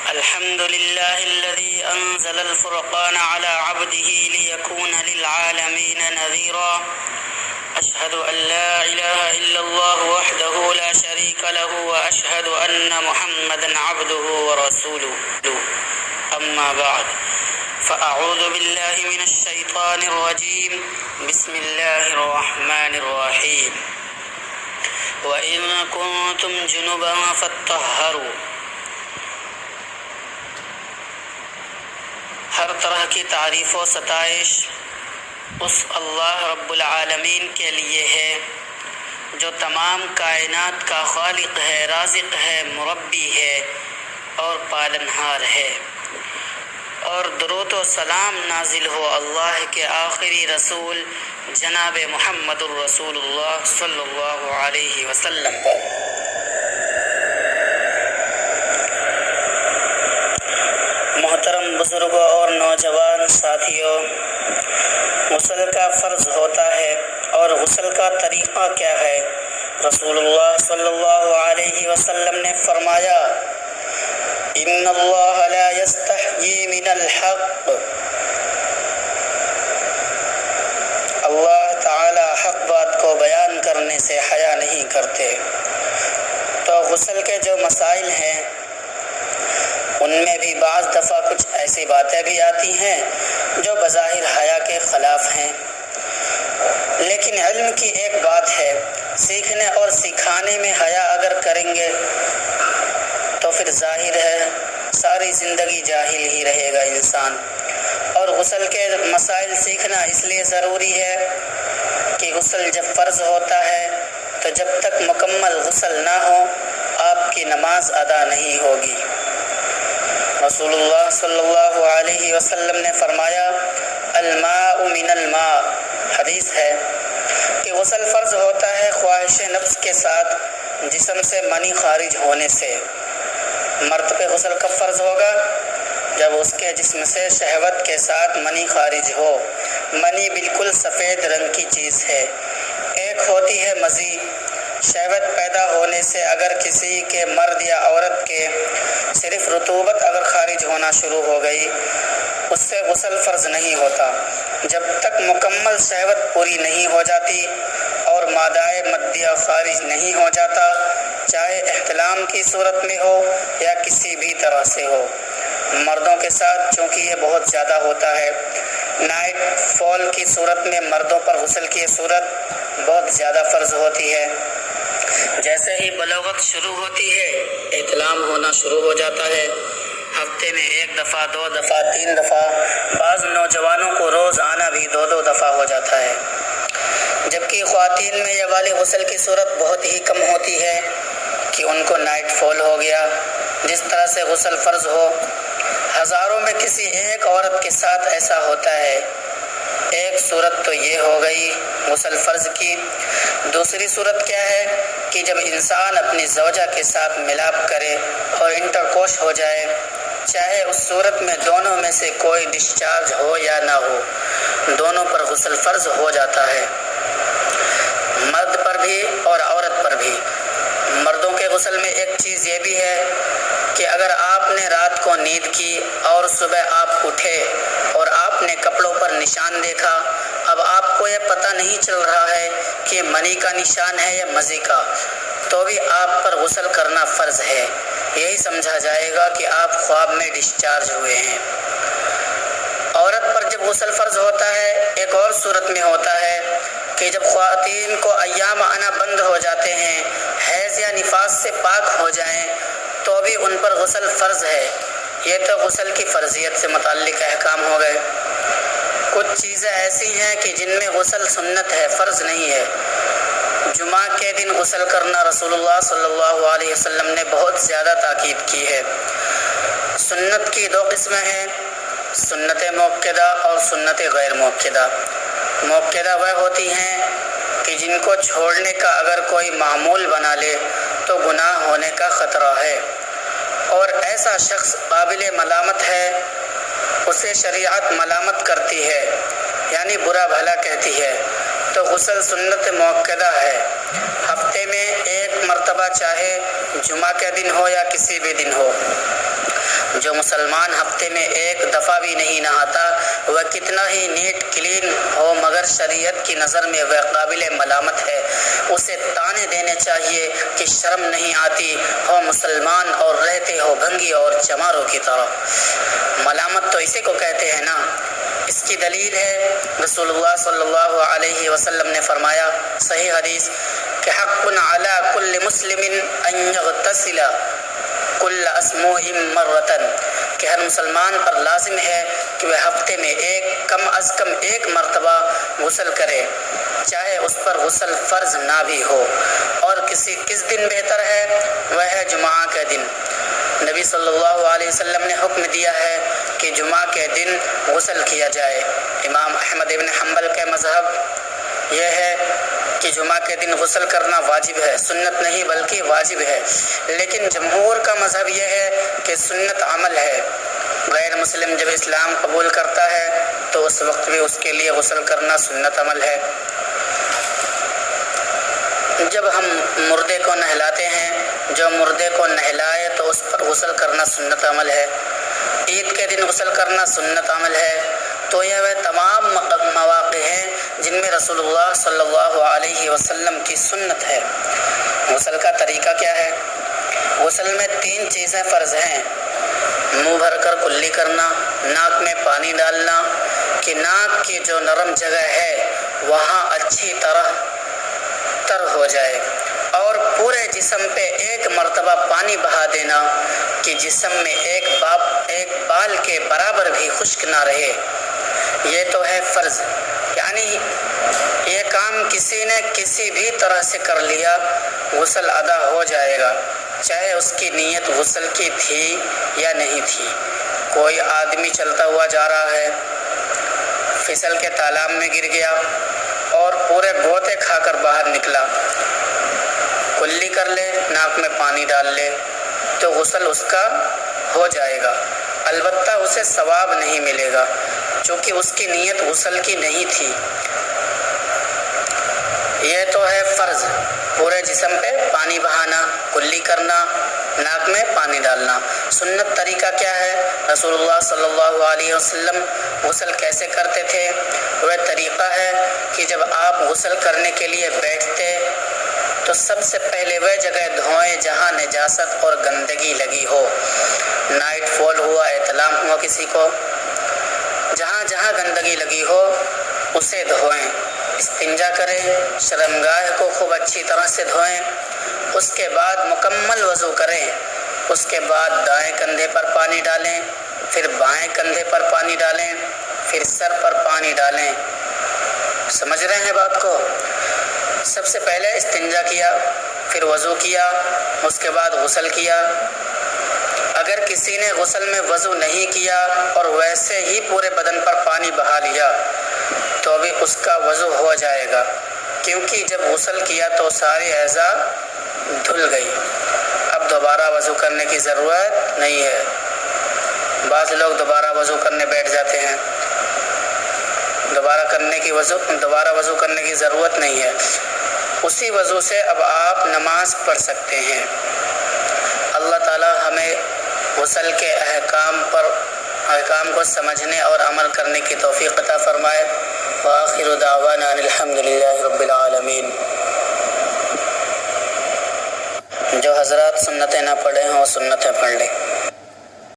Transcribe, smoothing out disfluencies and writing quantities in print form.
الحمد لله الذي أنزل الفرقان على عبده ليكون للعالمين نذيرا. أشهد أن لا إله إلا الله وحده لا شريك له وأشهد أن محمدا عبده ورسوله. أما بعد فأعوذ بالله من الشيطان الرجيم. بسم الله الرحمن الرحيم. وإن كنتم جنبا فاطهروا. ہر طرح کی تعریف و ستائش اس اللہ رب العالمین کے لیے ہے جو تمام کائنات کا خالق ہے، رازق ہے، مربی ہے اور پالنہار ہے، اور درود و سلام نازل ہو اللہ کے آخری رسول جناب محمد الرسول اللہ صلی اللہ علیہ وسلم پر۔ محترم بزرگوں اور نوجوان ساتھیوں، غسل کا فرض ہوتا ہے اور غسل کا طریقہ کیا ہے؟ رسول اللہ صلی اللہ علیہ وسلم نے فرمایا، ان اللہ لا یستحیی من الحق، اللہ تعالی حق بات کو بیان کرنے سے حیا نہیں کرتے۔ تو غسل کے جو مسائل ہیں ان میں بھی بعض دفعہ کچھ ایسی باتیں بھی آتی ہیں جو بظاہر حیا کے خلاف ہیں، لیکن علم کی ایک بات ہے، سیکھنے اور سکھانے میں حیا اگر کریں گے تو پھر ظاہر ہے ساری زندگی جاہل ہی رہے گا انسان۔ اور غسل کے مسائل سیکھنا اس لیے ضروری ہے کہ غسل جب فرض ہوتا ہے تو جب تک مکمل غسل نہ ہو آپ کی نماز ادا نہیں ہوگی۔ رسول اللہ صلی اللہ علیہ وسلم نے فرمایا، الماء من الماء، حدیث ہے کہ غسل فرض ہوتا ہے خواہش نفس کے ساتھ جسم سے منی خارج ہونے سے۔ مرد پہ غسل کب فرض ہوگا؟ جب اس کے جسم سے شہوت کے ساتھ منی خارج ہو۔ منی بالکل سفید رنگ کی چیز ہے، ایک ہوتی ہے مزی۔ شہوت پیدا ہونے سے اگر کسی کے مرد یا عورت کے صرف رطوبت اگر خارج ہونا شروع ہو گئی، اس سے غسل فرض نہیں ہوتا جب تک مکمل شہوت پوری نہیں ہو جاتی اور مادہ مدیہ خارج نہیں ہو جاتا، چاہے احتلام کی صورت میں ہو یا کسی بھی طرح سے ہو۔ مردوں کے ساتھ چونکہ یہ بہت زیادہ ہوتا ہے، نائٹ فال کی صورت میں مردوں پر غسل کی صورت بہت زیادہ فرض ہوتی ہے۔ جیسے ہی بلوغت شروع ہوتی ہے احتلام ہونا شروع ہو جاتا ہے، ہفتے میں 1 دفعہ 2 دفعہ 3 دفعہ، بعض نوجوانوں کو روز آنا بھی 2 دفعہ ہو جاتا ہے، جبکہ خواتین میں یہ والی غسل کی صورت بہت ہی کم ہوتی ہے کہ ان کو نائٹ فال ہو گیا۔ جس طرح سے غسل فرض ہو، ہزاروں میں کسی ایک عورت کے ساتھ ایسا ہوتا ہے۔ ایک صورت تو یہ ہو گئی غسل فرض کی۔ دوسری صورت کیا ہے کہ جب انسان اپنی زوجہ کے ساتھ ملاپ کرے اور انٹرکوش ہو جائے، چاہے اس صورت میں دونوں میں سے کوئی ڈسچارج ہو یا نہ ہو، دونوں پر غسل فرض ہو جاتا ہے، مرد پر بھی اور عورت پر بھی۔ مردوں کے غسل میں ایک چیز یہ بھی ہے کہ اگر آپ نے رات کو نیند کی اور صبح آپ اٹھے اور آپ نے کپڑوں پر نشان دیکھا، اب آپ کو یہ پتہ نہیں چل رہا ہے کہ منی کا نشان ہے یا مزی کا، تو بھی آپ پر غسل کرنا فرض ہے۔ یہی سمجھا جائے گا کہ آپ خواب میں ڈسچارج ہوئے ہیں۔ عورت پر جب غسل فرض ہوتا ہے ایک اور صورت میں ہوتا ہے کہ جب خواتین کو ایام آنا بند ہو جاتے ہیں، حیض یا نفاس سے پاک ہو جائیں، تو بھی ان پر غسل فرض ہے۔ یہ تو غسل کی فرضیت سے متعلق احکام ہو گئے۔ کچھ چیزیں ایسی ہیں کہ جن میں غسل سنت ہے، فرض نہیں ہے۔ جمعہ کے دن غسل کرنا رسول اللہ صلی اللہ علیہ وسلم نے بہت زیادہ تاکید کی ہے۔ سنت کی 2 قسمیں ہیں، سنت موقدہ اور سنت غیر موقدہ۔ موقدہ وہ ہوتی ہیں کہ جن کو چھوڑنے کا اگر کوئی معمول بنا لے تو گناہ ہونے کا خطرہ ہے، اور ایسا شخص قابل ملامت ہے، اسے شریعت ملامت کرتی ہے، یعنی برا بھلا کہتی ہے، تو غسل سنت موقدہ ہے۔ ہفتے میں 1 مرتبہ، چاہے جمعہ کے دن ہو یا کسی بھی دن ہو، جو مسلمان ہفتے میں ایک دفعہ بھی نہیں نہاتا وہ کتنا ہی نیٹ کلین ہو مگر شریعت کی نظر میں وہ قابل ملامت ہے۔ اسے تانے دینے چاہیے کہ شرم نہیں آتی ہو مسلمان اور رہتے ہو بھنگی اور چماروں کی طرح۔ ملامت تو اسی کو کہتے ہیں نا۔ اس کی دلیل ہے رسول اللہ صلی اللہ علیہ وسلم نے فرمایا، صحیح حدیث، کہ حق علی کل مسلم ان یغتسل کل اسبوع مرۃ، کہ ہر مسلمان پر لازم ہے کہ وہ ہفتے میں کم از کم ایک مرتبہ غسل کرے، چاہے اس پر غسل فرض نہ بھی ہو۔ اور کس دن بہتر ہے؟ وہ ہے جمعہ کے دن۔ نبی صلی اللہ علیہ وسلم نے حکم دیا ہے کہ جمعہ کے دن غسل کیا جائے۔ امام احمد بن حنبل کا مذہب یہ ہے کہ جمعہ کے دن غسل کرنا واجب ہے، سنت نہیں بلکہ واجب ہے، لیکن جمہور کا مذہب یہ ہے کہ سنت عمل ہے۔ غیر مسلم جب اسلام قبول کرتا ہے تو اس وقت بھی اس کے لیے غسل کرنا سنت عمل ہے۔ جب ہم مردے کو نہلاتے ہیں، جو مردے کو نہلائے تو اس پر غسل کرنا سنت عمل ہے۔ عید کے دن غسل کرنا سنت عمل ہے۔ تو یہ وہ تمام مواقع ہیں جن میں رسول اللہ صلی اللہ علیہ وسلم کی سنت ہے۔ غسل کا طریقہ کیا ہے؟ غسل میں 3 چیزیں فرض ہیں: منہ بھر کر کلی کرنا، ناک میں پانی ڈالنا کہ ناک کی جو نرم جگہ ہے وہاں اچھی طرح تر ہو جائے، اور پورے جسم پہ ایک مرتبہ پانی بہا دینا کہ جسم میں ایک بال کے برابر بھی خشک نہ رہے۔ یہ تو ہے فرض، یعنی یہ کام کسی نے کسی بھی طرح سے کر لیا غسل ادا ہو جائے گا، چاہے اس کی نیت غسل کی تھی یا نہیں تھی۔ کوئی آدمی چلتا ہوا جا رہا ہے، پھسل کے تالاب میں گر گیا اور پورے غوطے کھا کر باہر نکلا، کلی کر لے، ناک میں پانی ڈال لے تو غسل اس کا ہو جائے گا، البتہ اسے ثواب نہیں ملے گا چونکہ اس کی نیت غسل کی نہیں تھی۔ یہ تو ہے فرض، پورے جسم پہ پانی بہانا، کلی کرنا، ناک میں پانی ڈالنا۔ سنت طریقہ کیا ہے؟ رسول اللہ صلی اللہ علیہ وسلم غسل کیسے کرتے تھے؟ وہ طریقہ ہے کہ جب آپ غسل کرنے کے لیے بیٹھتے تو سب سے پہلے وہ جگہ دھوئیں جہاں نجاست اور گندگی لگی ہو، نائٹ فال ہوا، احتلام ہوا کسی کو، جہاں جہاں گندگی لگی ہو اسے دھوئیں، استنجا کریں، شرمگاہ کو خوب اچھی طرح سے دھوئیں، اس کے بعد مکمل وضو کریں، اس کے بعد دائیں کندھے پر پانی ڈالیں، پھر بائیں کندھے پر پانی ڈالیں، پھر سر پر پانی ڈالیں۔ سمجھ رہے ہیں بات کو؟ سب سے پہلے استنجا کیا، پھر وضو کیا، اس کے بعد غسل کیا۔ اگر کسی نے غسل میں وضو نہیں کیا اور ویسے ہی پورے بدن پر پانی بہا لیا تو بھی اس کا وضو ہو جائے گا، کیونکہ جب غسل کیا تو ساری اعضاء دھل گئی، اب دوبارہ وضو کرنے کی ضرورت نہیں ہے۔ بعض لوگ دوبارہ وضو کرنے بیٹھ جاتے ہیں، دوبارہ وضو کرنے کی ضرورت نہیں ہے، اسی وضو سے اب آپ نماز پڑھ سکتے ہیں۔ اللہ تعالی ہمیں غسل کے احکام کو سمجھنے اور عمل کرنے کی توفیق عطا فرمائے۔ وآخر دعوانا ان الحمد للہ رب العالمین۔ جو حضرات سنتیں نہ پڑھے ہیں وہ سنتیں پڑھ لیں۔